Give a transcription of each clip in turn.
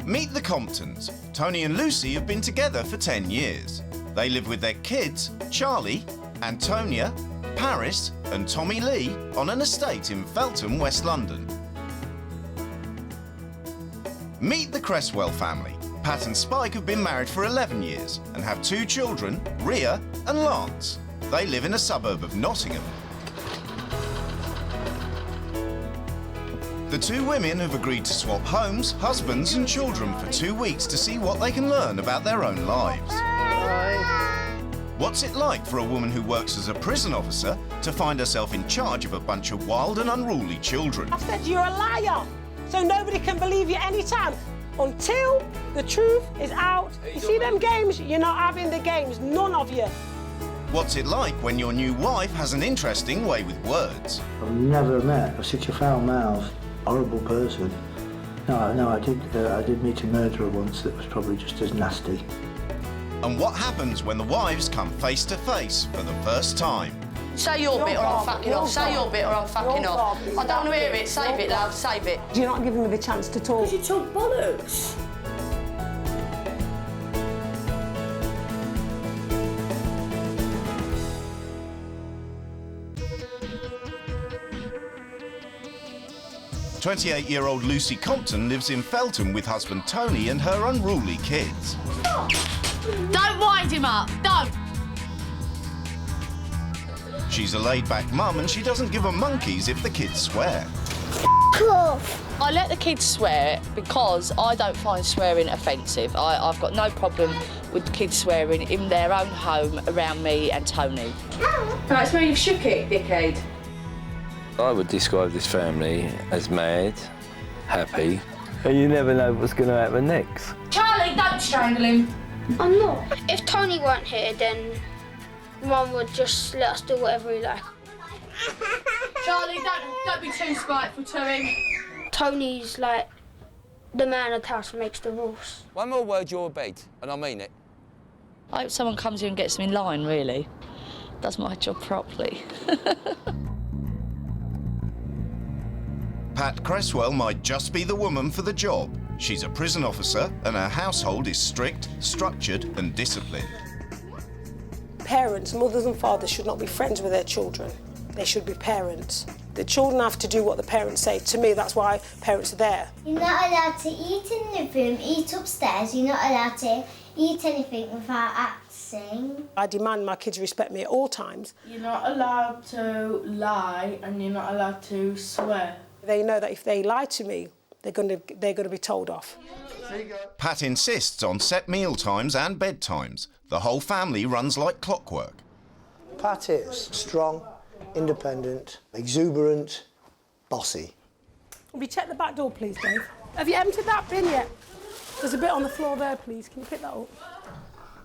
Meet the Comptons. Tony and Lucy have been together for 10 years. They live with their kids, Charlie, Antonia, Paris and Tommy Lee on an estate in Feltham, West London. Meet the Cresswell family. Pat and Spike have been married for 11 years and have 2 children, Ria and Lance. They live in a suburb of Nottingham. The 2 women have agreed to swap homes, husbands and children for 2 weeks to see what they can learn about their own lives. What's it like for a woman who works as a prison officer to find herself in charge of a bunch of wild and unruly children? I said you're a liar, so nobody can believe you anytime until the truth is out. You see them games? You're not having the games, none of you. What's it like when your new wife has an interesting way with words? I've never met such a foul-mouthed, horrible person. No, I did meet a murderer once that was probably just as nasty. And what happens when the wives come face to face for the first time? Say your bit or I'm fucking off. Say your bit or I'm fucking off. I don't want to hear it. Save it, love. Save it. You're not giving me the chance to talk. You talk bollocks. "28-year-old Lucy Compton lives in Feltham with husband Tony and her unruly kids. Don't wind him up, don't! She's a laid-back mum and she doesn't give a monkeys if the kids swear. I let the kids swear because I don't find swearing offensive. I've got no problem with kids swearing in their own home around me and Tony. That's where you've shook it, dickhead. I would describe this family as mad, happy, and you never know what's going to happen next. Charlie, don't strangle him. I'm not. If Tony weren't here, then Mum would just let us do whatever we like. Charlie, don't be too spiteful to him. Tony's like the man of the house who makes the rules. One more word, you're a bed, and I mean it. I hope someone comes here and gets me in line, really. Does my job properly. Pat Cresswell might just be the woman for the job. She's a prison officer and her household is strict, structured and disciplined. Parents, mothers and fathers should not be friends with their children. They should be parents. The children have to do what the parents say. To me, that's why parents are there. You're not allowed to eat in the room, eat upstairs. You're not allowed to eat anything without acting. I demand my kids respect me at all times. You're not allowed to lie and you're not allowed to swear. They know that if they lie to me, they're going to be told off. Pat insists on set meal times and bedtimes. The whole family runs like clockwork. Pat is strong, independent, exuberant, bossy. Will you check the back door, please, Dave? Have you emptied that bin yet? There's a bit on the floor there, please. Can you pick that up?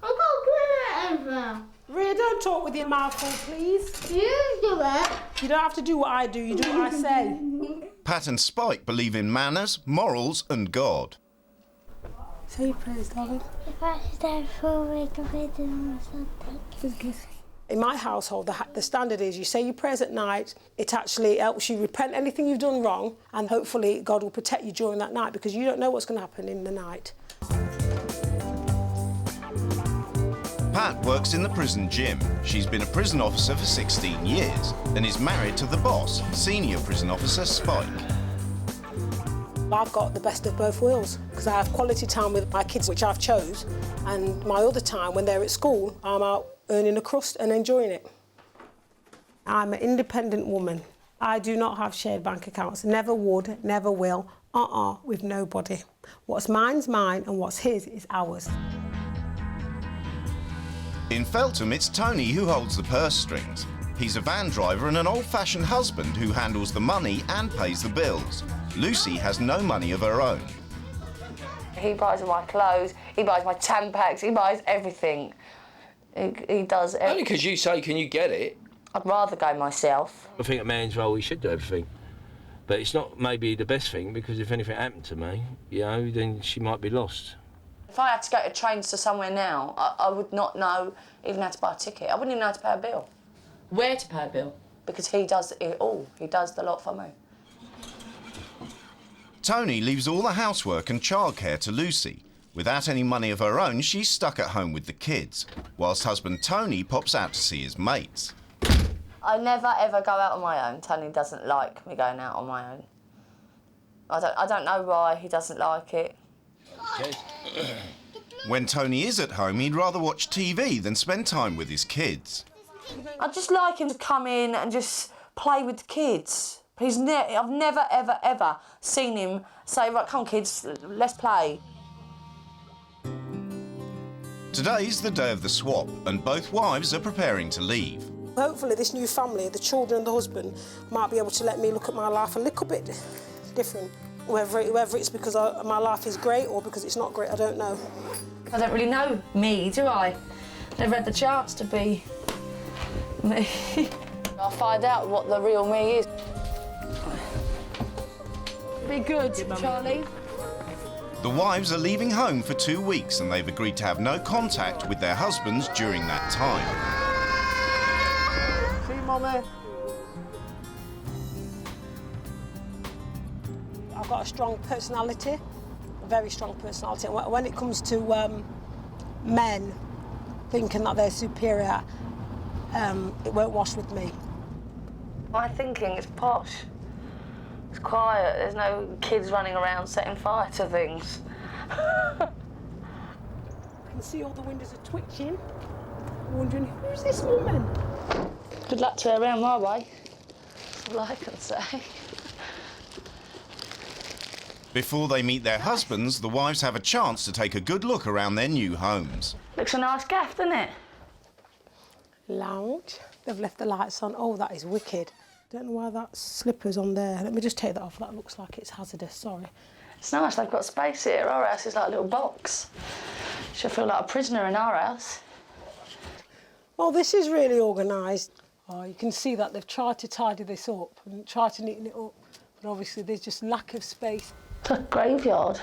I'm not good at it. Ria, don't talk with your mouth full, please. You do it. You don't have to do what I do, you do what I say. Pat and Spike believe in manners, morals and God. Say your prayers, darling. If I stay for a week of it, then something. In my household, the standard is you say your prayers at night. It actually helps you repent anything you've done wrong, and hopefully God will protect you during that night because you don't know what's going to happen in the night. Pat works in the prison gym. She's been a prison officer for 16 years and is married to the boss, senior prison officer Spike. I've got the best of both worlds because I have quality time with my kids, which I've chose, and my other time, when they're at school, I'm out earning a crust and enjoying it. I'm an independent woman. I do not have shared bank accounts. Never would, never will, with nobody. What's mine's mine and what's his is ours. In Feltham, it's Tony who holds the purse strings. He's a van driver and an old-fashioned husband who handles the money and pays the bills. Lucy has no money of her own. He buys my clothes, he buys my Tampax, he buys everything. He does everything. Only because you say, can you get it? I'd rather go myself. I think a man's role, he should do everything. But it's not maybe the best thing, because if anything happened to me, you know, then she might be lost. If I had to go to trains to somewhere now, I would not know even how to buy a ticket. I wouldn't even know how to pay a bill. Where to pay a bill? Because he does it all. He does the lot for me. Tony leaves all the housework and childcare to Lucy. Without any money of her own, she's stuck at home with the kids, whilst husband Tony pops out to see his mates. I never ever go out on my own. Tony doesn't like me going out on my own. I don't know why he doesn't like it. When Tony is at home, he'd rather watch TV than spend time with his kids. I just like him to come in and just play with the kids. I've never, ever, ever seen him say, right, come on, kids, let's play. Today's the day of the swap, and both wives are preparing to leave. Hopefully this new family, the children and the husband, might be able to let me look at my life a little bit different. Whether it's because my life is great or because it's not great, I don't know. I don't really know me, do I? Never had the chance to be me. I'll find out what the real me is. Be good, Charlie. The wives are leaving home for 2 weeks and they've agreed to have no contact with their husbands during that time. See you, Mummy. I've got a strong personality, a very strong personality. When it comes to men thinking that they're superior, it won't wash with me. My thinking is posh. It's quiet. There's no kids running around setting fire to things. I can see all the windows are twitching. I'm wondering, who's this woman? Good luck to her around my way. That's all I can say. Before they meet their husbands, the wives have a chance to take a good look around their new homes. Looks a nice gaff, doesn't it? Lounge. They've left the lights on. Oh, that is wicked. Don't know why that slipper's on there. Let me just take that off. That looks like it's hazardous, sorry. It's nice, they've got space here. Our house is like a little box. Should feel like a prisoner in our house. Well, this is really organised. Oh, you can see that they've tried to tidy this up and tried to neaten it up, but obviously there's just lack of space. It's a graveyard.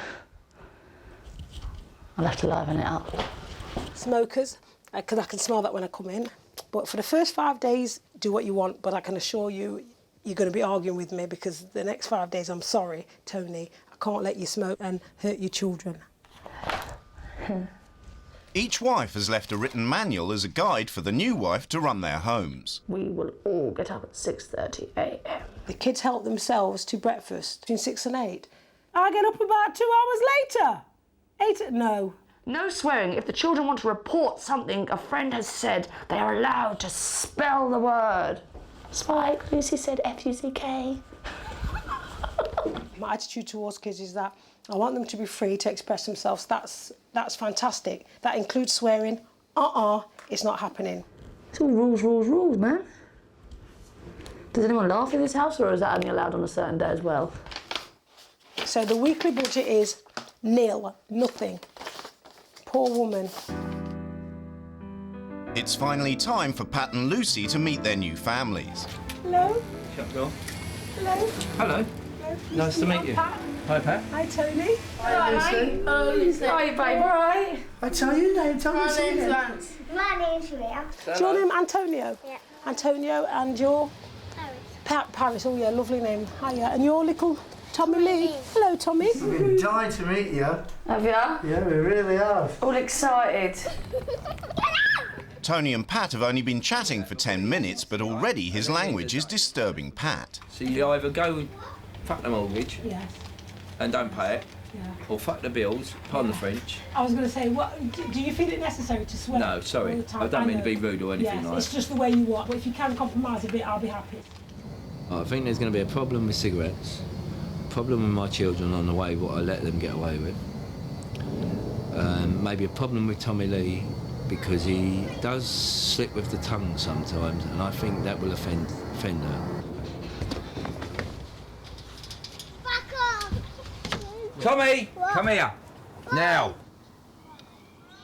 I'll have to liven it up. Smokers, because I can smell that when I come in. But for the first 5 days, do what you want, but I can assure you, you're going to be arguing with me because the next 5 days, I'm sorry, Tony, I can't let you smoke and hurt your children. Each wife has left a written manual as a guide for the new wife to run their homes. We will all get up at 6:30 a.m. The kids help themselves to breakfast between 6 and 8. I get up about 2 hours later. 8, no. No swearing. If the children want to report something a friend has said, they are allowed to spell the word. Spike, Lucy said F-U-C-K. My attitude towards kids is that I want them to be free to express themselves. That's fantastic. That includes swearing. It's not happening. It's all rules, rules, rules, man. Does anyone laugh in this house, or is that only allowed on a certain day as well? So the weekly budget is nil, nothing. Poor woman. It's finally time for Pat and Lucy to meet their new families. Hello. Shut door. Hello. Hello. Nice to meet you. Pat. Hi, Pat. Hi, Tony. Hi, Lucy. Hello, Lucy. Hi, babe. All right. I tell you name, tell My me name's name. Lance. My name's Ria. Is your name Antonio? Yeah. Antonio, and your? Paris. Paris. Oh, yeah, lovely name. Hiya. And your little Tommy Lee. Hello, Tommy. We're dying to meet you. Have you? Yeah, we really have. All excited. Tony and Pat have only been chatting for 10 minutes, but already his language is disturbing Pat. So you either go fuck the mortgage Yes. and don't pay it, Yeah. or fuck the bills, pardon the French. I was going to say, what? Do you feel it necessary to swear? No, sorry, all the time? I don't mean know. to be rude or anything Yes, like it's that. just the way you are. But if you can compromise a bit, I'll be happy. I think there's going to be a problem with cigarettes, a problem with my children on the way, what I let them get away with. Maybe a problem with Tommy Lee, because he does slip with the tongue sometimes, and I think that will offend her. Back off! Tommy, come here, now.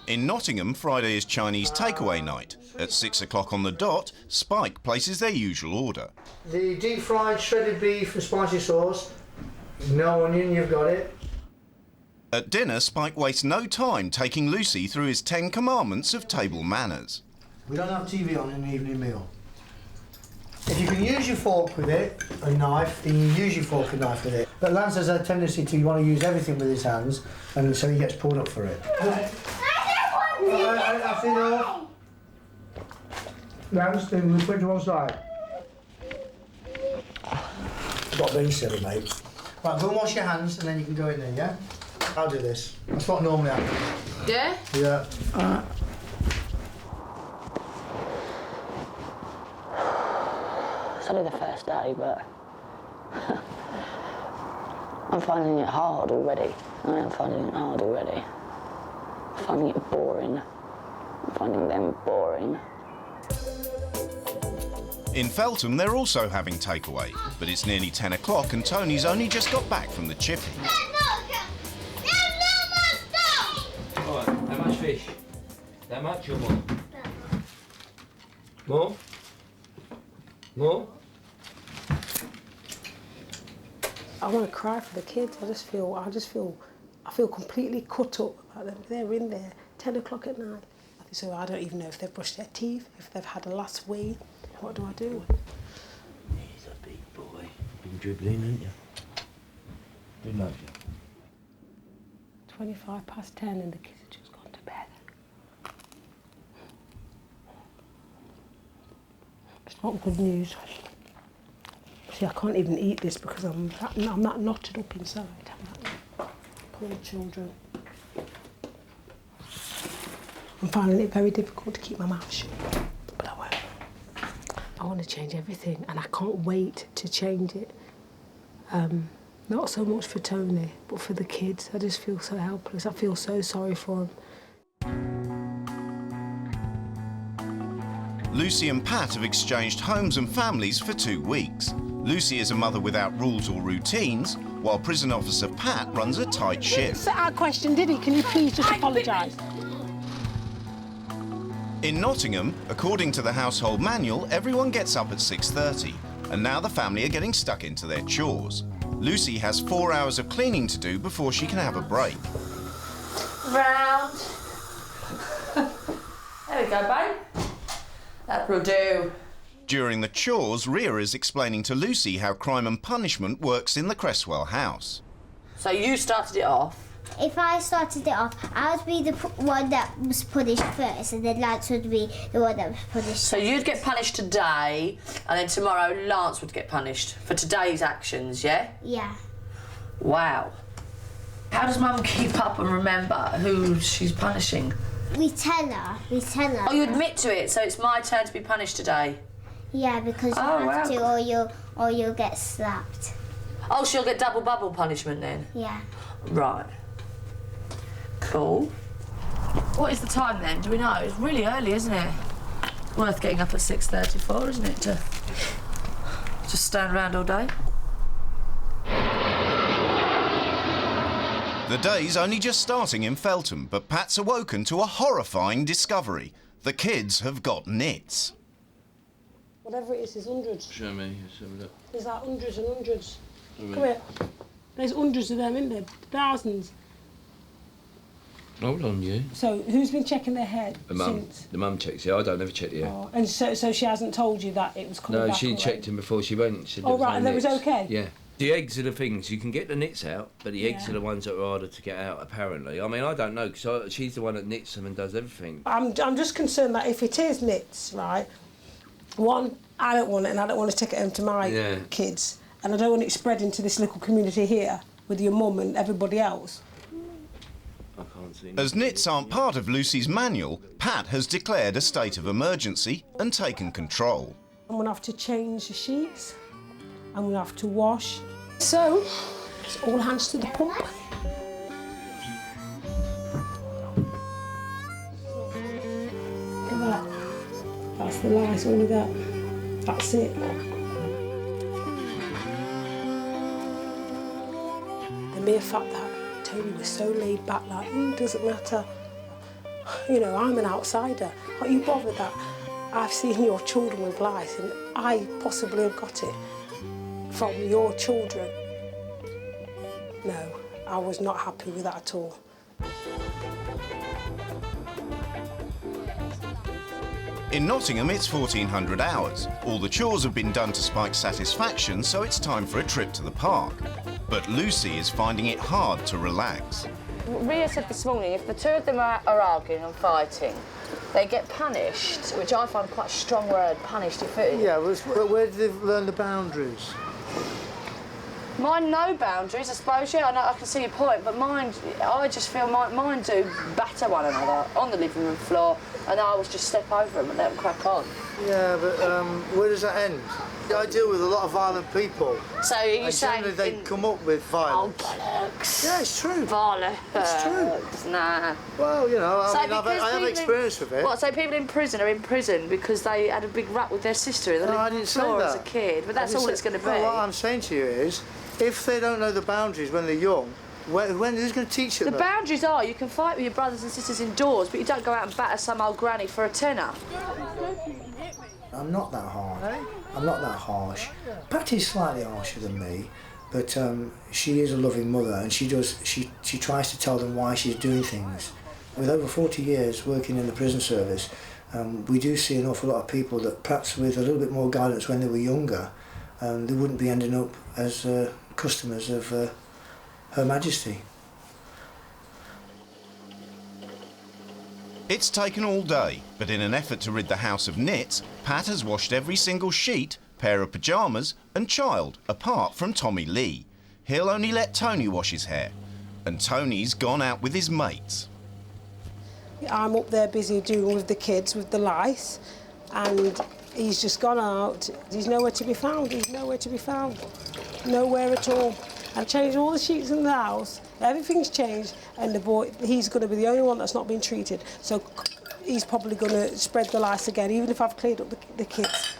In Nottingham, Friday is Chinese takeaway night. At 6 o'clock on the dot, Spike places their usual order. The deep fried shredded beef and spicy sauce. No onion, you've got it. At dinner, Spike wastes no time taking Lucy through his 10 commandments of table manners. We don't have TV on in the evening meal. If you can use your fork with it, a knife, then you use your fork and knife with it. But Lance has a tendency to want to use everything with his hands, and so he gets pulled up for it. I don't want to. Lance, then we put it to one side. Got very silly, mate. Right, go and wash your hands, and then you can go in there, yeah? I'll do this. That's what normally happens. Yeah? Yeah. Alright. It's only the first day, but I'm finding it hard already. I am finding it hard already. I'm finding it boring. I'm finding them boring. In Feltham, they're also having takeaway, but it's nearly 10 o'clock and Tony's only just got back from the chippy. Right, how much fish? That much or more? More? More? I want to cry for the kids. I feel completely cut up. They're in there, 10 o'clock at night. So I don't even know if they've brushed their teeth, if they've had a last wee. What do I do? He's a big boy. Been dribbling, haven't you? Who loves you? 25 past 10 and the kids have just gone to bed. It's not good news. See, I can't even eat this because I'm that knotted up inside. Poor children. I'm finding it very difficult to keep my mouth shut, but I won't. I want to change everything and I can't wait to change it. Not so much for Tony, but for the kids. I just feel so helpless. I feel so sorry for them. Lucy and Pat have exchanged homes and families for 2 weeks. Lucy is a mother without rules or routines, while prison officer Pat runs a tight ship. He didn't set our question, did he? Can you please just apologise? In Nottingham, according to the household manual, everyone gets up at 6:30, and now the family are getting stuck into their chores. Lucy has 4 hours of cleaning to do before she can have a break. Round. There we go, babe. That will do. During the chores, Ria is explaining to Lucy how crime and punishment works in the Cresswell house. So you started it off. If I started it off, I would be the one that was punished first, and then Lance would be the one that was punished. So you'd get punished today, and then tomorrow Lance would get punished for today's actions, yeah? Yeah. Wow. How does Mum keep up and remember who she's punishing? We tell her. Oh, you admit to it, so it's my turn to be punished today? Yeah, because you have to, or you'll get slapped. Oh, she'll get double bubble punishment then? Yeah. Right. Cool. What is the time then? Do we know? It's really early, isn't it? Worth getting up at 6:34, isn't it, to just stand around all day? The day's only just starting in Feltham, but Pat's awoken to a horrifying discovery. The kids have got nits. Whatever it is, there's hundreds. Show me. Let's have a look. There's like hundreds and hundreds. Really? Come here. There's hundreds of them, isn't there? Thousands. Hold on, you. So who's been checking their head The mum. since? The mum checks it. I don't ever check the hair. Oh, and so she hasn't told you that it was coming back? No, she already? checked him before she went. She said Oh, there right, and no that was nits. okay? Yeah. The eggs are the things. You can get the nits out, but the eggs Yeah. are the ones that are harder to get out, apparently. I mean, I don't know, because she's the one that knits them and does everything. I'm just concerned that if it is nits, right, one, I don't want it and I don't want to take it home to my kids, and I don't want it spread into this little community here with your mum and everybody else. I can't see. As nits aren't part of Lucy's manual, Pat has declared a state of emergency and taken control. I'm going to have to change the sheets. I'm going to have to wash. So, it's all hands to the pump. Look at that. That's the lice, all of that. That's it. The mere fact that Tony was so laid back, like, doesn't matter. You know, I'm an outsider. Aren't you bothered that I've seen your children with lice and I possibly have got it from your children? No, I was not happy with that at all. In Nottingham, it's 1400 hours. All the chores have been done to Spike's satisfaction, so it's time for a trip to the park. But Lucy is finding it hard to relax. Ria said this morning, if the two of them are arguing and fighting, they get punished, which I find quite a strong word, punished. Yeah, but where did they learn the boundaries? Mine no boundaries, I suppose. Yeah, I know, I can see your point, but mine, I just feel mine do batter one another on the living room floor, and I always just step over them and let them crack on. Yeah, but where does that end? I deal with a lot of violent people. So you're saying they come up with violence? Oh, bollocks. Yeah, it's true. Violence. It's true. Nah. Well, you know, So I have experience with it. What, so people in prison are in prison because they had a big rap with their sister in the living room floor as a kid, but that's all it's going to be. Well, what I'm saying to you is, if they don't know the boundaries when they're young, who's going to teach them? The boundaries are you can fight with your brothers and sisters indoors, but you don't go out and batter some old granny for a tenner. I'm not that hard. I'm not that harsh. Patty's slightly harsher than me, but she is a loving mother, and she tries to tell them why she's doing things. With over 40 years working in the prison service, we do see an awful lot of people that perhaps with a little bit more guidance when they were younger, they wouldn't be ending up as customers of Her Majesty. It's taken all day, but in an effort to rid the house of Nits, Pat has washed every single sheet, pair of pyjamas and child, apart from Tommy Lee. He'll only let Tony wash his hair, and Tony's gone out with his mates. I'm up there busy doing with the kids, with the lice, and he's just gone out. He's nowhere to be found. He's nowhere to be found. Nowhere at all. I've changed all the sheets in the house. Everything's changed, and the boy, he's going to be the only one that's not been treated. So he's probably going to spread the lice again, even if I've cleared up the kids.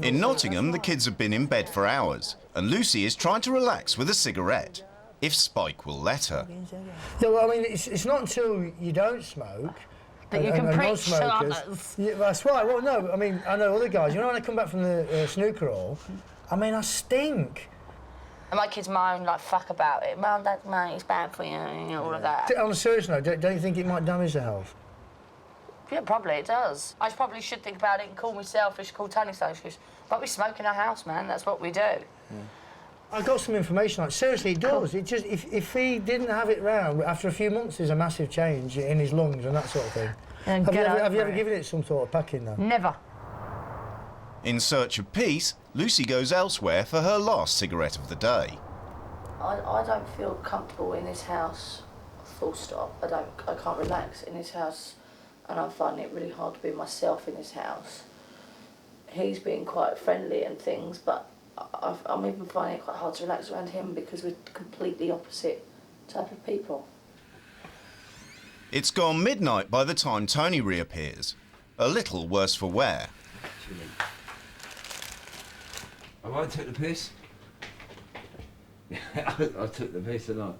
In Nottingham, the kids have been in bed for hours, and Lucy is trying to relax with a cigarette, if Spike will let her. No, I mean, it's not until you don't smoke that you can preach to others. Yeah, that's right. Well, no, I mean, I know other guys. You know, when I come back from the snooker hall, I mean, I stink. And my kids moan like fuck about it. Mum, Dad, mate, it's bad for you, and all of that. On a serious note, don't you think it might damage the health? Yeah, probably it does. I probably should think about it and call me selfish, call Tony selfish. But we smoke in our house, man. That's what we do. Yeah. I got some information. Like, seriously, it does. Cool. It just if he didn't have it round after a few months, there's a massive change in his lungs and that sort of thing. Have you ever given it some sort of packing though? Never. In search of peace, Lucy goes elsewhere for her last cigarette of the day. I don't feel comfortable in this house. Full stop. I can't relax in this house. And I'm finding it really hard to be myself in this house. He's being quite friendly and things, but I'm even finding it quite hard to relax around him because we're completely opposite type of people. It's gone midnight by the time Tony reappears, a little worse for wear. I won't take the piss. I took the piss a lot.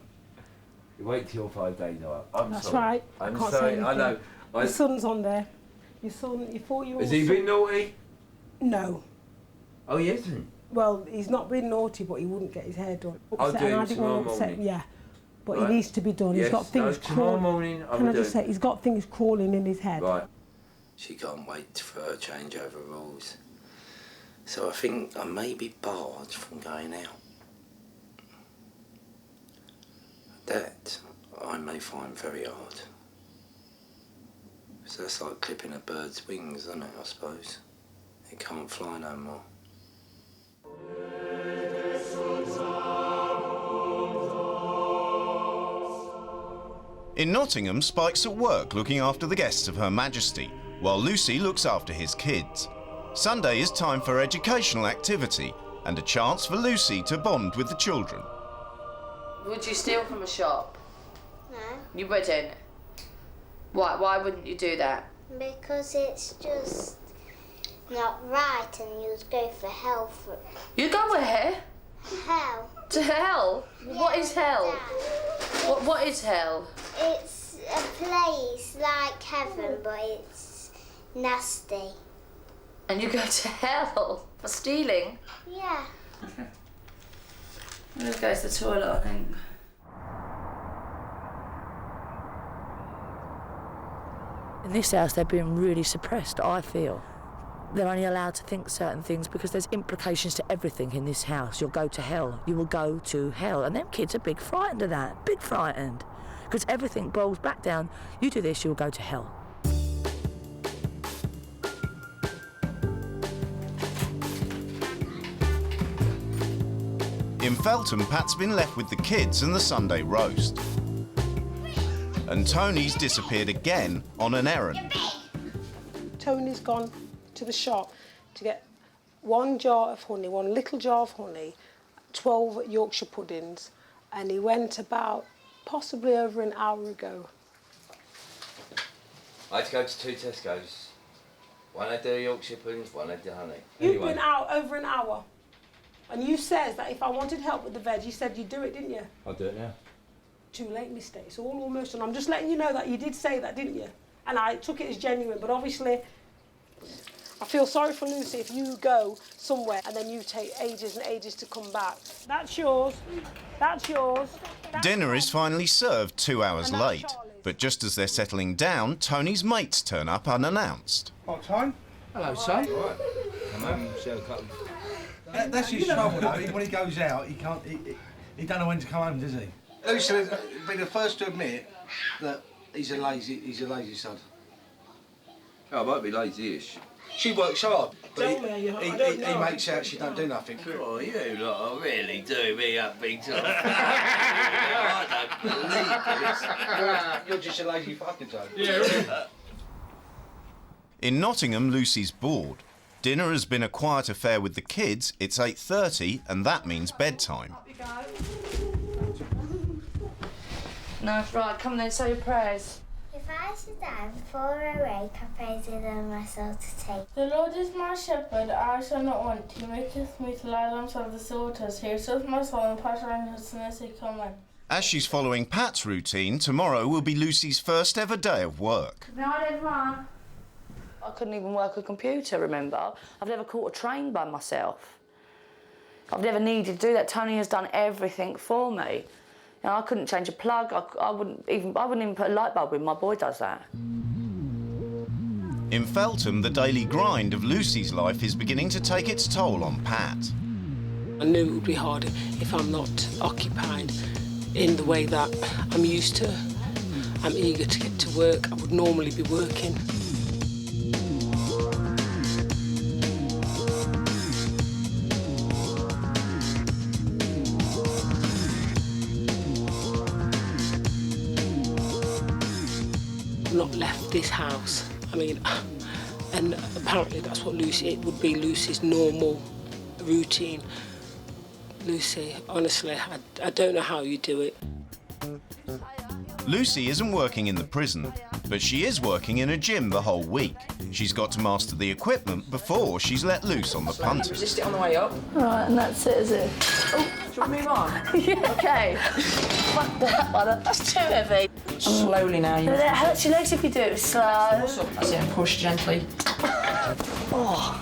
You wait till your 5 days out. That's sorry. right. I'm I can't sorry. say anything. I know. Your son's on there. Your son, your 4-year-old. Has he been naughty? No. Oh, he hasn't. Well, he's not been naughty, but he wouldn't get his hair done. I'll do and it I didn't want to tomorrow upset. morning. Yeah, but Right. he needs to be done. Yes, He's got things tomorrow crawling. morning I Can will I just do say, he's got things crawling in his head. Right. She can't wait for her changeover rules. So I think I may be barred from going out. That I may find very hard. So that's like clipping a bird's wings, isn't it, I suppose? It can't fly no more. In Nottingham, Spike's at work looking after the guests of Her Majesty, while Lucy looks after his kids. Sunday is time for educational activity and a chance for Lucy to bond with the children. Would you steal from a shop? No. You wouldn't? Why wouldn't you do that? Because it's just not right and you'd go for hell for it. You go where? Hell. To hell? Yeah, what is hell? What is hell? It's a place like heaven, but it's nasty. And you go to hell for stealing? Yeah. I'm gonna go to the toilet, I think. In this house, they're being really suppressed, I feel. They're only allowed to think certain things because there's implications to everything in this house. You'll go to hell. You will go to hell. And them kids are big frightened of that, big frightened. Because everything boils back down. You do this, you'll go to hell. In Feltham, Pat's been left with the kids and the Sunday roast. And Tony's disappeared again on an errand. Tony's gone to the shop to get one jar of honey, one little jar of honey, 12 Yorkshire puddings, and he went about possibly over an hour ago. I had to go to 2 Tesco's. One had the Yorkshire puddings, one had the honey. You've been out over an hour. And you said that if I wanted help with the veg, you said you'd do it, didn't you? I'll do it now. Too late, mistake. It's all almost done. I'm just letting you know that you did say that, didn't you? And I took it as genuine, but obviously I feel sorry for Lucy if you go somewhere and then you take ages and ages to come back. That's yours. That's yours. Dinner is finally served 2 hours late, but just as they're settling down, Tony's mates turn up unannounced. What time? Hello, son. Right. Come home, share a couple. That's his trouble, though. When he goes out, he can't. He don't know when to come home, does he? Lucy will be the first to admit that he's a lazy son. Oh, I might be lazy-ish. She works hard, but Tell me, he makes out she don't do nothing. Oh, you lot are really doing me up big time. I don't believe this. You're just a lazy fucking son. Yeah. In Nottingham, Lucy's bored. Dinner has been a quiet affair with the kids. It's 8:30 and that means bedtime. No, right, come then, say your prayers. If I should die before I wake, I pray to them myself to take. The Lord is my shepherd, I shall not want. He maketh me to lie down beside the waters. He restores my soul, and pasture on his mercy. Amen. As she's following Pat's routine, tomorrow will be Lucy's first ever day of work. Good night, everyone. I couldn't even work a computer, remember? I've never caught a train by myself. I've never needed to do that. Tony has done everything for me. You know, I couldn't change a plug. I wouldn't even put a light bulb in. My boy does that. In Feltham, the daily grind of Lucy's life is beginning to take its toll on Pat. I knew it would be hard if I'm not occupied in the way that I'm used to. I'm eager to get to work. I would normally be working. Not left this house. I mean, and apparently that's what it would be Lucy's normal routine. Lucy, honestly, I don't know how you do it. Lucy isn't working in the prison, but she is working in a gym the whole week. She's got to master the equipment before she's let loose on the punters. Resist it on the way up. Right, and that's it, is it? Oh, do you want to move on? Yeah. Okay. Fuck that one. That's too heavy. Slowly now. It hurts your legs if you do it slow. That's it, and push gently. Oh.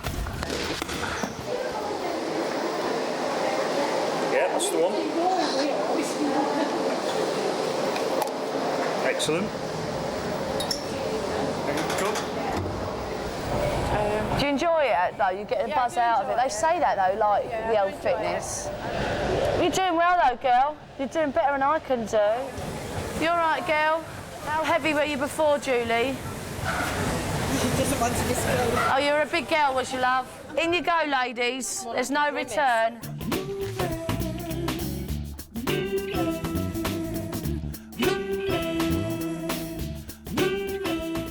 Yeah, that's the one. Excellent. Do you enjoy it though? You get a buzz out of it. They say that though, like the old fitness. You're doing well though, girl. You're doing better than I can do. You all right, girl? How heavy were you before, Julie? She doesn't want to disclose. Oh, you're a big girl, was you, love? In you go, ladies. There's no return.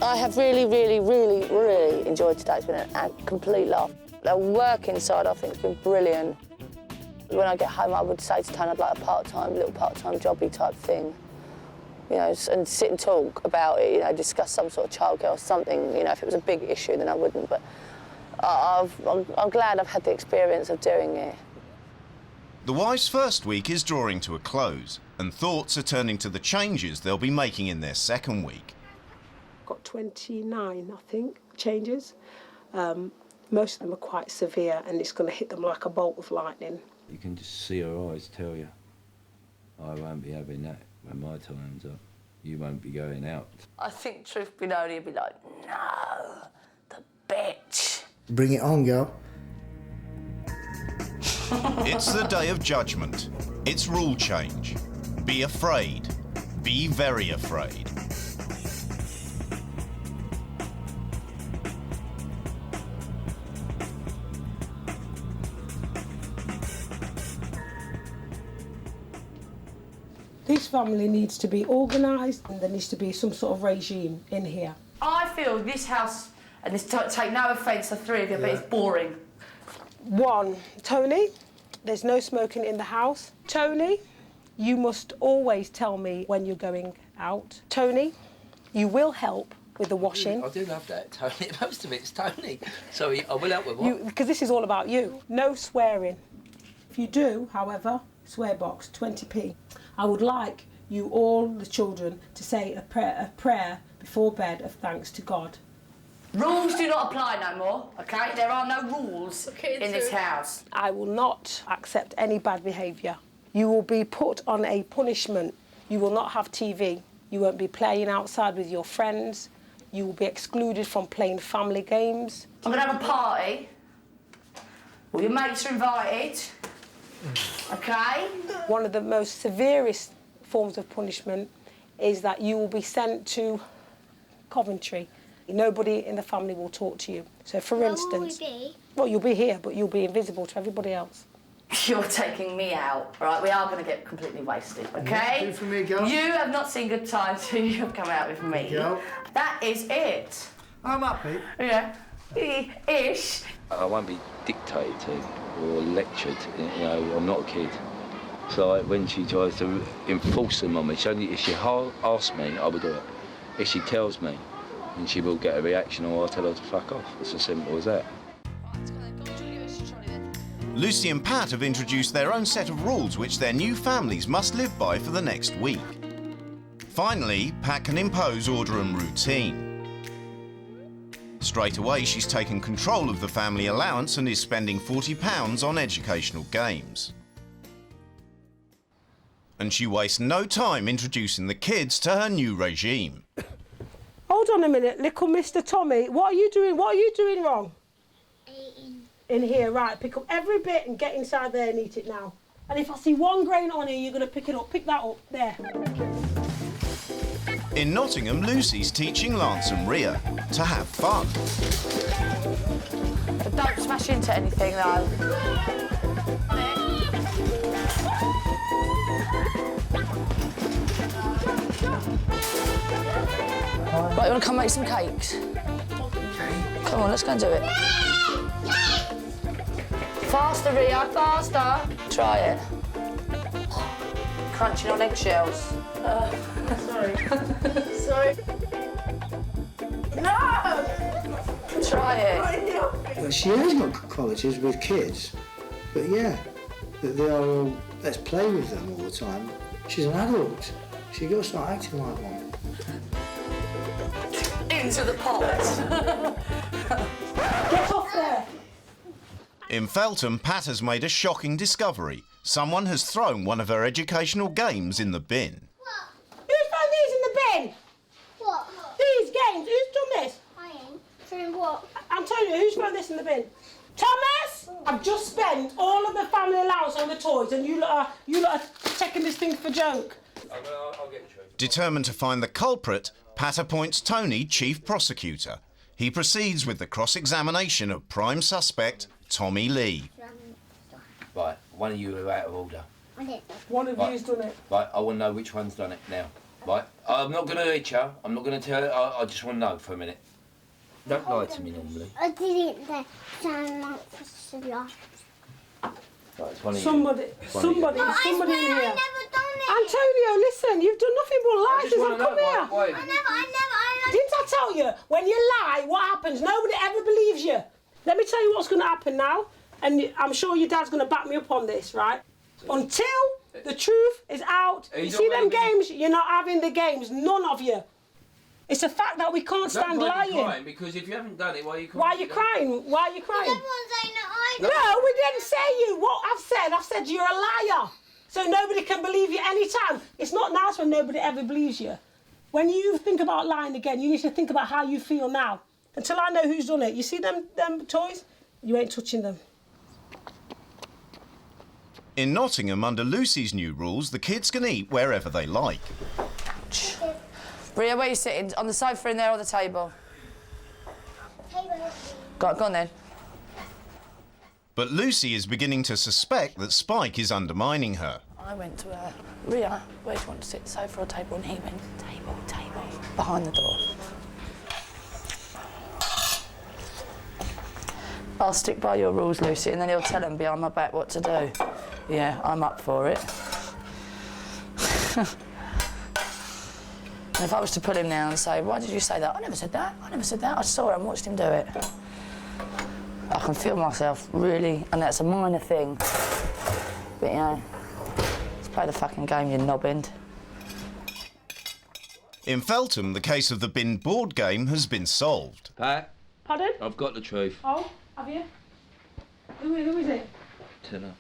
I have really, really, really, really enjoyed today. It's been a complete laugh. The work inside, I think, has been brilliant. When I get home, I would say to Tony I'd like a little part-time jobby type thing. You know, and sit and talk about it, you know, discuss some sort of childcare or something. You know, if it was a big issue, then I wouldn't. But I'm glad I've had the experience of doing it. The wife's first week is drawing to a close, and thoughts are turning to the changes they'll be making in their second week. Got 29, I think, changes. Most of them are quite severe, and it's going to hit them like a bolt of lightning. You can just see her eyes tell you, I won't be having that when my time's up. you won't be going out. I think, truth be known, he'd be like, no, the bitch. Bring it on, girl. It's the day of judgment. It's rule change. Be afraid. Be very afraid. This family needs to be organised and there needs to be some sort of regime in here. I feel this house, and this take no offence to three of you, but it's boring. 1, Tony, there's no smoking in the house. Tony, you must always tell me when you're going out. Tony, you will help with the washing. I do love that, Tony. Most of it's Tony. So I will help with what? Because this is all about you. No swearing. If you do, however, swear box, 20p. I would like you, all the children, to say a prayer before bed of thanks to God. Rules do not apply no more, OK? There are no rules in this house. I will not accept any bad behaviour. You will be put on a punishment. You will not have TV. You won't be playing outside with your friends. You will be excluded from playing family games. I'm going to have a party. All your mates are invited. OK? One of the most severest forms of punishment is that you will be sent to Coventry. Nobody in the family will talk to you. So, for instance... Where will we be? Well, you'll be here, but you'll be invisible to everybody else. You're taking me out, right? We are going to get completely wasted, OK? Do for me, girl. You have not seen good times till you have come out with me. Girl. That is it. I'm happy. Yeah. Ish. I won't be dictated to or lectured. You know, I'm not a kid. So like, when she tries to enforce them on me, if she asks me, I will do it. If she tells me, then she will get a reaction, or I'll tell her to fuck off. It's as simple as that. Lucy and Pat have introduced their own set of rules which their new families must live by for the next week. Finally, Pat can impose order and routine. Straight away, she's taken control of the family allowance and is spending £40 on educational games. And she wastes no time introducing the kids to her new regime. Hold on a minute, little Mr. Tommy. What are you doing? What are you doing wrong? Eating. In here, right. Pick up every bit and get inside there and eat it now. And if I see one grain on here, you're going to pick it up. Pick that up. There. In Nottingham, Lucy's teaching Lance and Ria to have fun. But don't smash into anything, though. Right, you want to come make some cakes? Come on, let's go and do it. Faster, Ria, faster. Try it. Crunching on eggshells. Sorry. Sorry. No! Try it. She has got qualities with kids, but yeah, that they are all, let's play with them all the time. She's an adult. She got to start acting like one. Into the pot. Get off there. In Feltham, Pat has made a shocking discovery. Someone has thrown one of her educational games in the bin. Who's thrown these in the bin? What? These games. Who's done this? I ain't. Throwing what? I'm telling you, who's thrown this in the bin? Thomas! I've just spent all of the family allowance on the toys and you lot are taking this thing for joke. I'll get you. Determined to find the culprit, Pat appoints Tony chief prosecutor. He proceeds with the cross-examination of prime suspect Tommy Lee. Right, one of you are out of order. One of you's done it. Right, I want to know which one's done it now. Right, I'm not going to hit you. I'm not going to tell you. I just want to know for a minute. Don't lie to me normally. I didn't sound like this a lot. Right, it's one of Somebody you. somebody in here. I never done it. Antonio, listen, you've done nothing but lies just since wanna I've come know, here. why? Didn't I tell you, when you lie, what happens? Nobody ever believes you. Let me tell you what's going to happen now, and I'm sure your dad's going to back me up on this, right? Until the truth is out, you see them games, you're not having the games, none of you. It's a fact that we can't stand lying. Crying, because if you haven't done it, why are you crying? Why are you crying? Why are you crying? Everyone's saying that I No, we didn't say you. What I've said you're a liar. So nobody can believe you anytime. It's not nice when nobody ever believes you. When you think about lying again, you need to think about how you feel now. Until I know who's done it. You see them toys? You ain't touching them. In Nottingham, under Lucy's new rules, the kids can eat wherever they like. Bria, where are you sitting? On the sofa in there or the table? Table. Go on then. But Lucy is beginning to suspect that Spike is undermining her. I went to her. Ria, where do you want to sit? Sofa or table? And he went, table. Behind the door. I'll stick by your rules, Lucy, and then he'll tell him behind my back what to do. Yeah, I'm up for it. And if I was to pull him now and say, why did you say that? I never said that. I saw it and watched him do it. I can feel myself really, and that's a minor thing. But, you know, let's play the fucking game, you knob-end. In Feltham, the case of the bin board game has been solved. Pat? Pardon? I've got the truth. Oh, have you? Who is it? Tell her.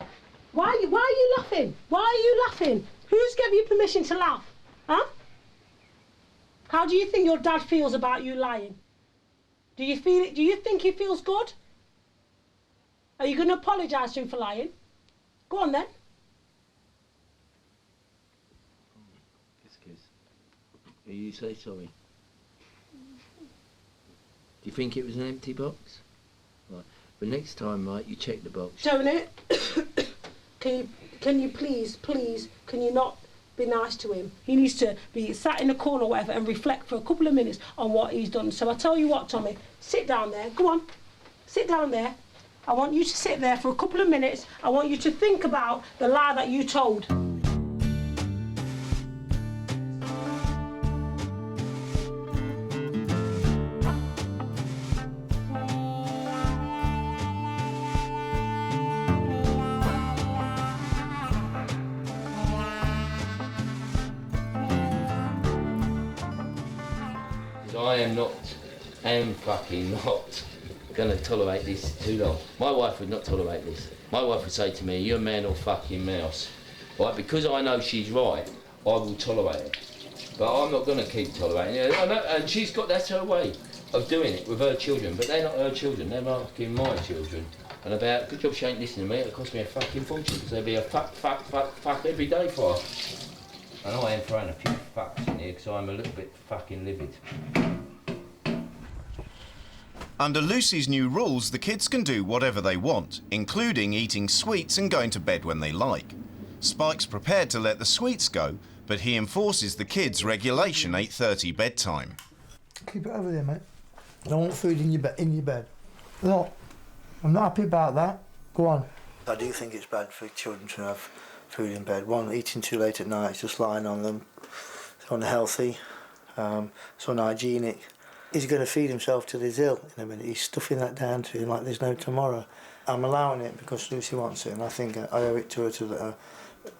Why are you laughing? Why are you laughing? Who's gave you permission to laugh? Huh? How do you think your dad feels about you lying? Do you think he feels good? Are you going to apologise to him for lying? Go on then. Kiss. You say sorry. Do you think it was an empty box? Right. But next time, right, you check the box. Tony, can you please, can you not be nice to him? He needs to be sat in a corner or whatever and reflect for a couple of minutes on what he's done. So I tell you what, Tommy, sit down there. Go on, sit down there. I want you to sit there for a couple of minutes. I want you to think about the lie that you told. I am fucking not going to tolerate this too long. My wife would not tolerate this. My wife would say to me, you're a man or fucking mouse. Right, because I know she's right, I will tolerate it. But I'm not going to keep tolerating it. And that's her way of doing it with her children. But they're not her children, they're fucking my children. And good job she ain't listening to me, it'll cost me a fucking fortune, because there'll be a fuck every day for her. And I am throwing a few fucks in here, because I'm a little bit fucking livid. Under Lucy's new rules, the kids can do whatever they want, including eating sweets and going to bed when they like. Spike's prepared to let the sweets go, but he enforces the kids' regulation 8:30 bedtime. Keep it over there, mate. I don't want food in your bed. No, I'm not happy about that. Go on. I do think it's bad for children to have food in bed. One, eating too late at night, just lying on them. It's unhealthy. It's unhygienic. He's going to feed himself till he's ill in a minute. He's stuffing that down to him like there's no tomorrow. I'm allowing it because Lucy wants it, and I think I owe it to her to let her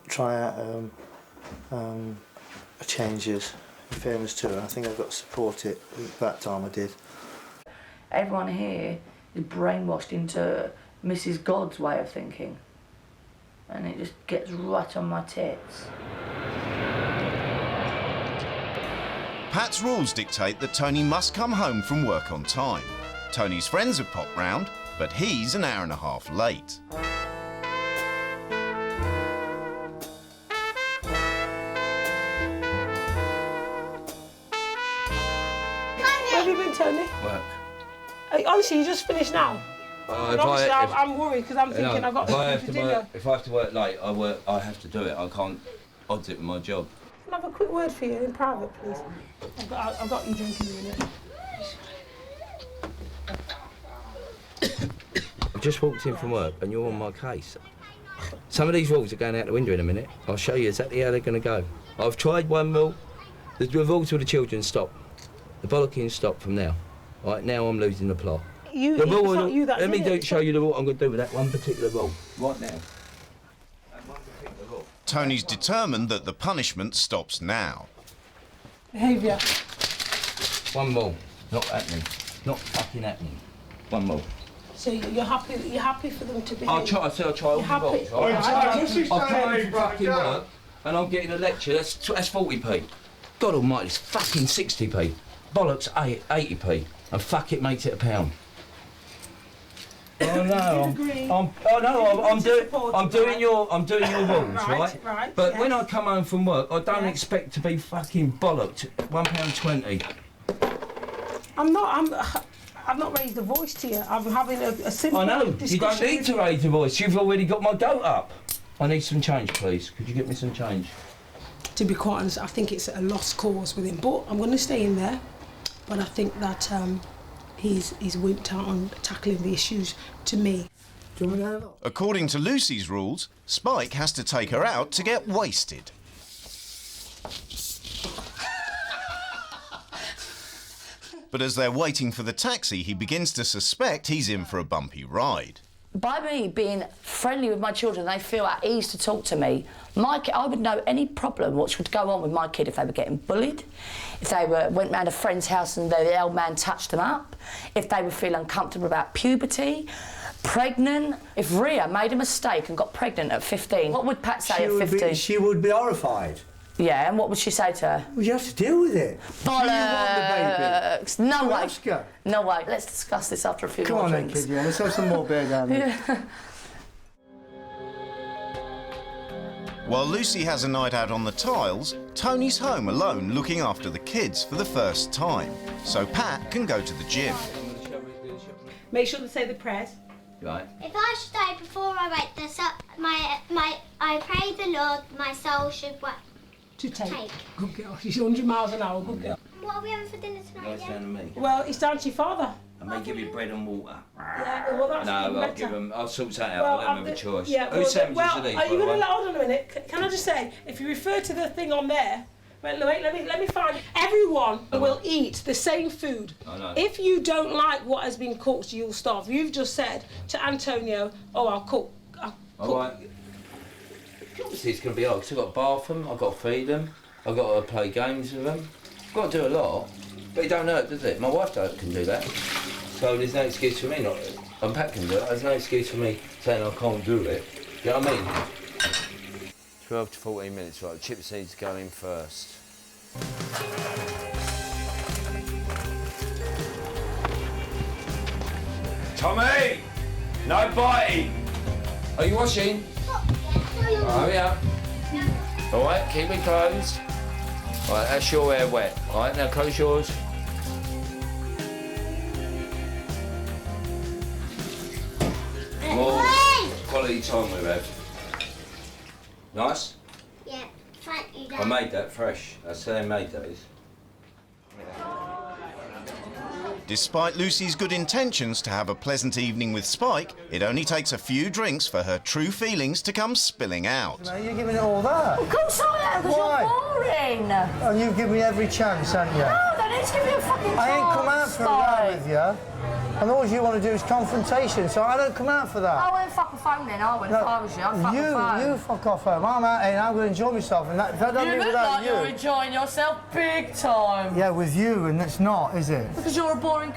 try out changes. In fairness to her, I think I've got to support it. That time I did. Everyone here is brainwashed into Mrs. God's way of thinking, and it just gets right on my tits. Pat's rules dictate that Tony must come home from work on time. Tony's friends have popped round, but he's an hour and a half late. Where have you been, Tony? Work. Honestly, you just finished now? I'm worried because I'm thinking I've got to dinner. If I have to work late, I have to do it. I can't odds it with my job. Can I have a quick word for you in private, please? I've got you drinking in a minute. I've just walked in from work and you're on my case. Some of these rules are going out the window in a minute. I'll show you exactly how they're going to go. I've tried one rule. The rules with the children stop. The bollocking stop from now. Right, now I'm losing the plot. Let me show you the rule I'm going to do with that one particular rule. Right now. Tony's determined that the punishment stops now. Behaviour. One more. Not happening. Not fucking happening. One more. So you're happy for them to behave? I'll try all the box. I've come to fucking work and I'm getting a lecture. That's 40p. God almighty, it's fucking 60p. Bollocks, 80p. And fuck it makes it £1. Oh no, I'm doing your rules, right? But when I come home from work, I don't expect to be fucking bollocked. £1.20. I've not raised a voice to you. I'm having a simple I know. discussion. You don't need to raise your voice. You've already got my goat up. I need some change, please. Could you get me some change? To be quite honest, I think it's a lost cause with him. But I'm going to stay in there. But I think that he's wimped out on tackling the issues to me. According to Lucy's rules, Spike has to take her out to get wasted. But as they're waiting for the taxi, he begins to suspect he's in for a bumpy ride. By me being friendly with my children, they feel at ease to talk to me. I would know any problem which would go on with my kid if they were getting bullied, if they went round a friend's house and the old man touched them up, if they would feel uncomfortable about puberty, pregnant. If Rhea made a mistake and got pregnant at 15, what would Pat say at 15? She would be horrified. Yeah, and what would she say to her? Well, you have to deal with it. Bollocks! No way. Ask her. No way. Let's discuss this after a few more drinks. Come on then, kid, yeah. Let's have some more beer down there. Yeah. While Lucy has a night out on the tiles, Tony's home alone looking after the kids for the first time, so Pat can go to the gym. Make sure to say the prayers. Right. If I should die before I wake this up, I pray the Lord my soul should what? To take. Good girl. She's 100 miles an hour. Good girl. What are we having for dinner tonight? No, it's down to me. Well, it's down to your father. I may give you bread and water. Yeah, well, that's even I'll better. give them. I'll sort that out. I'll let them have a choice. Yeah, Whose sandwiches well, are these? are you by the going way? to hold on a minute? Can I just say, if you refer to the thing on there, wait, let me find. Everyone will eat the same food. I know. If you don't like what has been cooked, you'll starve. You've just said to Antonio, "Oh, I'll cook." All right. Obviously, it's going to be hard because I've got to bath them, I've got to feed them, I've got to play games with them. I've got to do a lot, but it don't hurt, does it? My wife can do that. So there's no excuse for me not. And Pat can do it. There's no excuse for me saying I can't do it. You know what I mean? 12 to 14 minutes, right? Chips needs to go in first. Tommy! No biting! Are you washing? Hurry up. All right, keep it closed. All right, that's your hair wet. All right, now close yours. More quality time we've had. Nice? Yeah, thank you, Dad. I made that fresh. That's how they made those. Despite Lucy's good intentions to have a pleasant evening with Spike, it only takes a few drinks for her true feelings to come spilling out. No, you're giving it all that. Of course I am, because you're boring. Oh, you've given me every chance, haven't you? No, they need to give you a fucking chance. I ain't come out for a row with you. And all you want to do is confrontation, so I don't come out for that. I won't fuck a phone then, I wouldn't if I was you. I'd fuck a phone. You fuck off home. I'm out here and I'm going to enjoy myself. And that, if I don't You do look without like you. you're enjoying yourself big time. Yeah, with you, and it's not, is it? Because you're a boring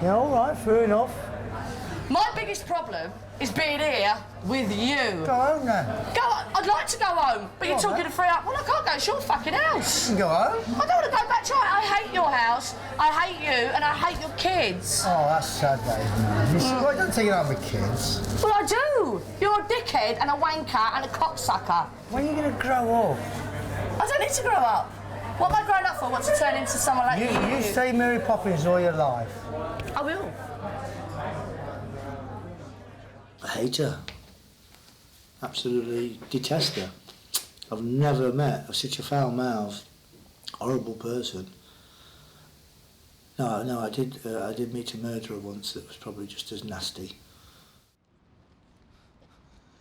Yeah, all right, fair enough. My biggest problem is being here with you. Go home then. I'd like to go home, but you're talking to free up. Well, I can't go. It's your fucking house. You can go home. I don't want to go back to it. I hate your house. I hate you, and I hate your kids. Oh, that's sad, that isn't it? You see, well, don't take it out with kids. Well, I do. You're a dickhead and a wanker and a cocksucker. When are you going to grow up? I don't need to grow up. What am I growing up for? Want to turn into someone like you? You stay Mary Poppins all your life. I will. I hate her. Absolutely detest her. I've never met such a foul-mouthed, horrible person. No, I did meet a murderer once that was probably just as nasty.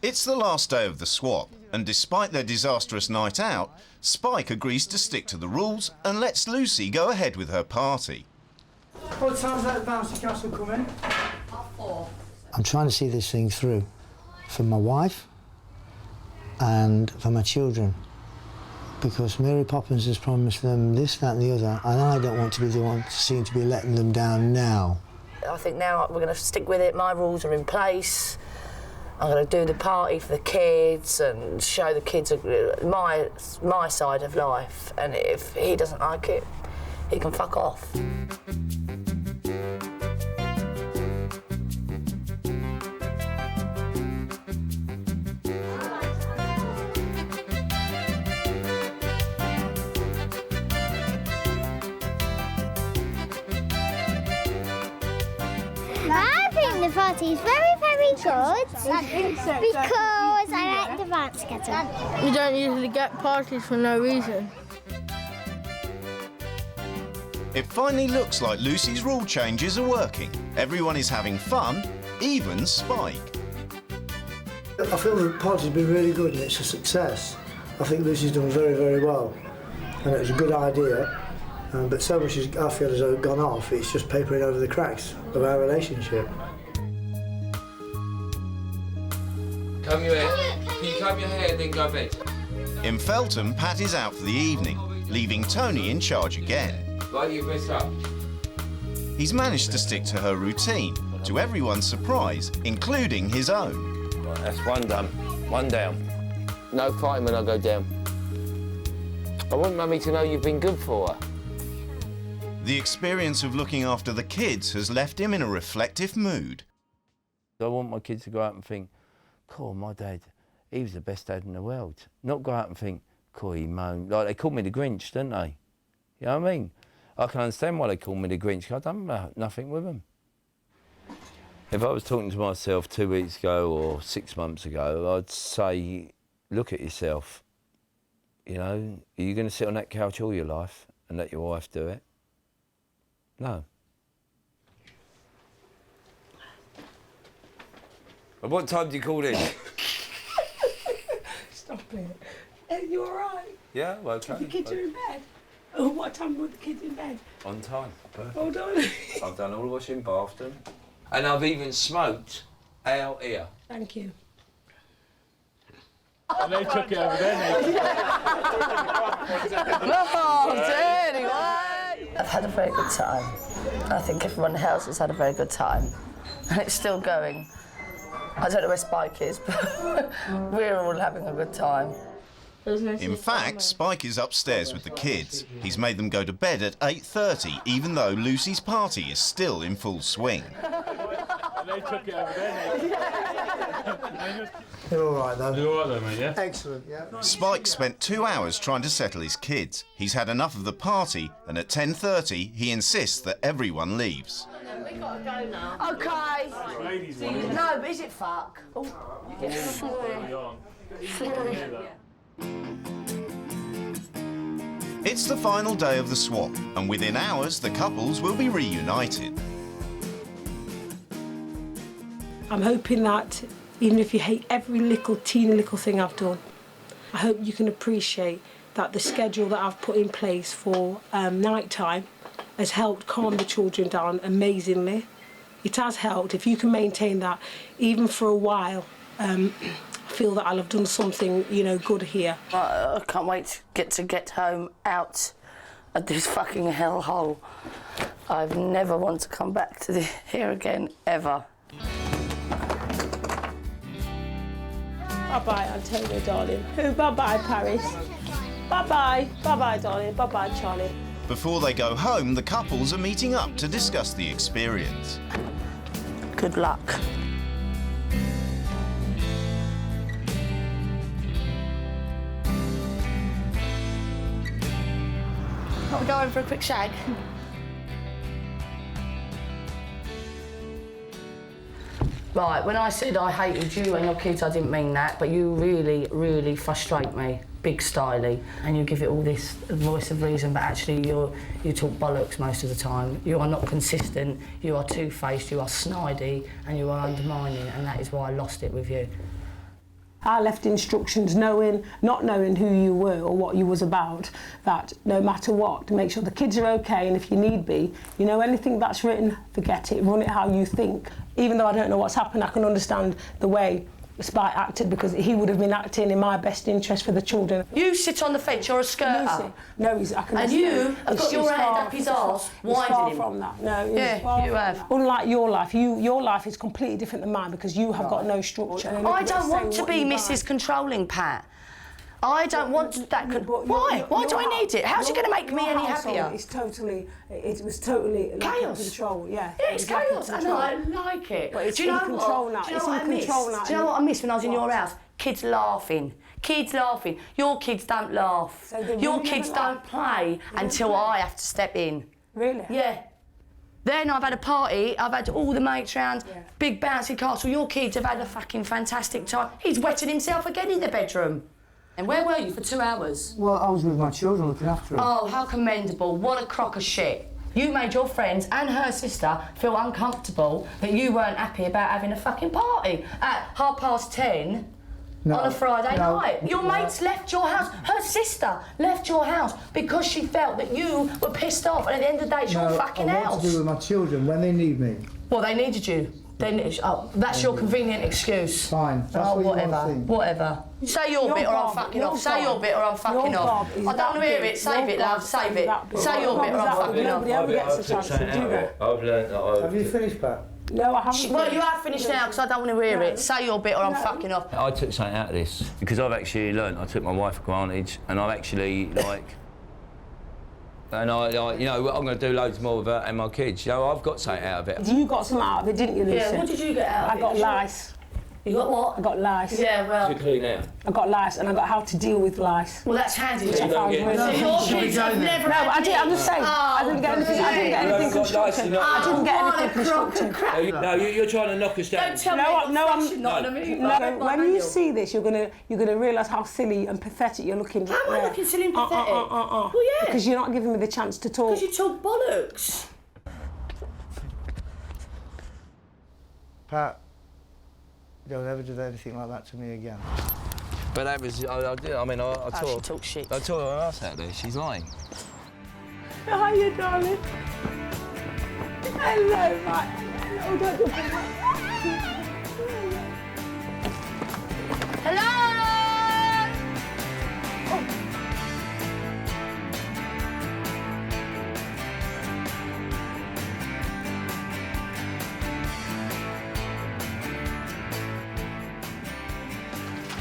It's the last day of the swap, and despite their disastrous night out, Spike agrees to stick to the rules and lets Lucy go ahead with her party. What time's that bouncy castle coming? 4:30. I'm trying to see this thing through for my wife and for my children, because Mary Poppins has promised them this, that and the other, and I don't want to be the one to seem to be letting them down now. I think now we're going to stick with it. My rules are in place. I'm going to do the party for the kids and show the kids my side of life. And if he doesn't like it, he can fuck off. I think the party is very, very good because I like the dance together. We don't usually get parties for no reason. It finally looks like Lucy's rule changes are working. Everyone is having fun, even Spike. I feel the party's been really good and it's a success. I think Lucy's done very, very well. And it was a good idea. But so much as I feel as though it's gone off, it's just papering over the cracks of our relationship. Comb your hair. Can you comb your hair, then go to bed? In Feltham, Pat is out for the evening, leaving Tony in charge again. Light your best up. He's managed to stick to her routine, to everyone's surprise, including his own. Right, that's one done. One down. No fighting when I go down. I want Mummy to know you've been good for her. The experience of looking after the kids has left him in a reflective mood. I want my kids to go out and think, cool, my dad, he was the best dad in the world. Not go out and think, cool, he moaned. Like, they called me the Grinch, didn't they? You know what I mean? I can understand why they call me the Grinch, 'cause I've done nothing with them. If I was talking to myself 2 weeks ago or 6 months ago, I'd say, look at yourself. You know, are you going to sit on that couch all your life and let your wife do it? No. At what time do you call in? Stop it. Are you all right? Yeah, well, okay. The kids are in bed. Oh, what time were the kids in bed? On time. Perfect. Hold on. I've done all the washing, bathed them. And I've even smoked out here. Thank you. And they took it over there. I've had a very good time. I think everyone else has had a very good time. And it's still going. I don't know where Spike is, but we're all having a good time. In fact, Spike is upstairs with the kids. He's made them go to bed at 8:30, even though Lucy's party is still in full swing. And they took it over there. You're all right, though. You're all right, though, mate, yeah? Excellent, yeah. Spike spent 2 hours trying to settle his kids. He's had enough of the party, and at 10:30, he insists that everyone leaves. We gotta go now. Okay. No, but is it fuck? Oh, It's the final day of the swap, and within hours, the couples will be reunited. I'm hoping that even if you hate every teeny little thing I've done, I hope you can appreciate that the schedule that I've put in place for night time has helped calm the children down amazingly. It has helped. If you can maintain that even for a while, I feel that I'll have done something, you know, good here. I can't wait to get home out of this fucking hellhole. I've never want to come back to here again, ever. Bye-bye, Antonio, darling. Bye-bye, Paris. Bye-bye. Bye-bye, darling. Bye-bye, Charlie. Before they go home, the couples are meeting up to discuss the experience. Good luck. Not going for a quick shag. Right, when I said I hated you and your kids, I didn't mean that, but you really, really frustrate me, big styly, and you give it all this voice of reason, but actually you talk bollocks most of the time. You are not consistent, you are two-faced, you are snidey, and you are undermining, and that is why I lost it with you. I left instructions not knowing who you were or what you was about, that no matter what, to make sure the kids are okay, and if you need be, you know, anything that's written, forget it, run it how you think. Even though I don't know what's happened, I can understand the way Spite acted because he would have been acting in my best interest for the children. You sit on the fence, you're a skirter. No, he's... I can and you have got your hand up his arse, winding him. From that. No, yeah, you have. Unlike your life, your life is completely different than mine because you have got no structure. I don't want to be Mrs. Controlling, Pat. I don't want that. Why? Why do I need it? How's it going to make me any happier? It's totally. It was totally chaos. Control. Yeah. Yeah, it's chaos, and I like it. But it's in control now. It's in control now. Do you know what I missed when I was in your house? Kids laughing. Kids laughing. Your kids don't laugh. Your kids don't play until I have to step in. Really? Yeah. Then I've had a party, I've had all the mates round, big bouncy castle. Your kids have had a fucking fantastic time. He's wetting himself again in the bedroom. And where were you for 2 hours? Well, I was with my children looking after them. Oh, how commendable. What a crock of shit. You made your friends and her sister feel uncomfortable that you weren't happy about having a fucking party at 10:30 on a Friday night. Your mates left your house. Her sister left your house because she felt that you were pissed off, and at the end of the day, it's your fucking house. I want to do with my children when they need me. Well, they needed you. That's your convenient excuse. Fine. That's what whatever. You want to think. Whatever. Say your bit or I'm fucking off. Say your bit or I'm fucking off. I don't want to hear it. Save it, love. Save it. Say your bit or I'm fucking off. Nobody ever gets a chance to do that. I've learned that. Have you finished, Pat? No, I haven't. Well, you have finished now because I don't want to hear it. Say your bit or I'm fucking off. I took something out of this because I've actually learned. I took my wife for granted, and I've actually and you know, I'm going to do loads more of her and my kids. You know, I've got something out of it. You got some out of it, didn't you, Lucy? Yeah, what did you get out of it? I got lice. You got what? I got lice. Yeah, well... To clean out. I got lice and I got how to deal with lice. Well, that's handy. Which I found really your kids have never No, I'm just saying, I didn't get anything constructive. I didn't get anything constructive. No, you're trying to knock us down. Don't tell me not in a movie. No, when you see this, you're gonna realise how silly and pathetic you're looking. How am I looking silly and pathetic? Well, yeah. Because you're not giving me the chance to talk. Because you talk bollocks. Pat, don't ever do anything like that to me again. But that was, I did. I mean, I she talks shit. I tore her ass out there. She's lying. How are you, darling? Hello, Matt. Hello.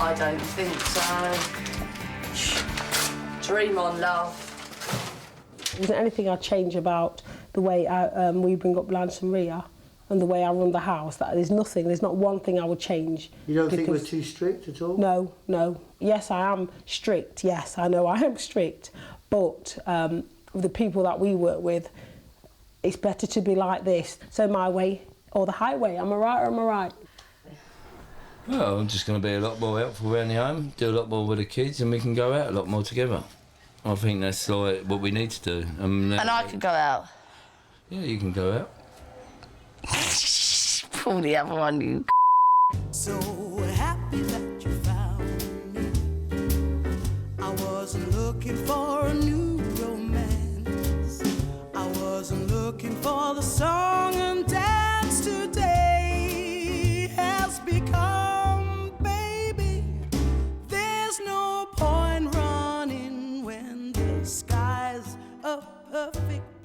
I don't think so. Dream on, love. There isn't anything I'd change about the way we bring up Lance and Ria and the way I run the house. There's not one thing I would change. You don't think we're too strict at all? No, no. Yes, I am strict. Yes, I know I am strict. But with the people that we work with, it's better to be like this. So my way or the highway. Am I right or am I right? Well, I'm just going to be a lot more helpful around the home, do a lot more with the kids, and we can go out a lot more together. I think that's like what we need to do. And I could go out. Yeah, you can go out. Pull the other one, you. So happy that you found me. I wasn't looking for a new romance. I wasn't looking for the song and dance today has become, baby. There's no point running when the sky's a perfect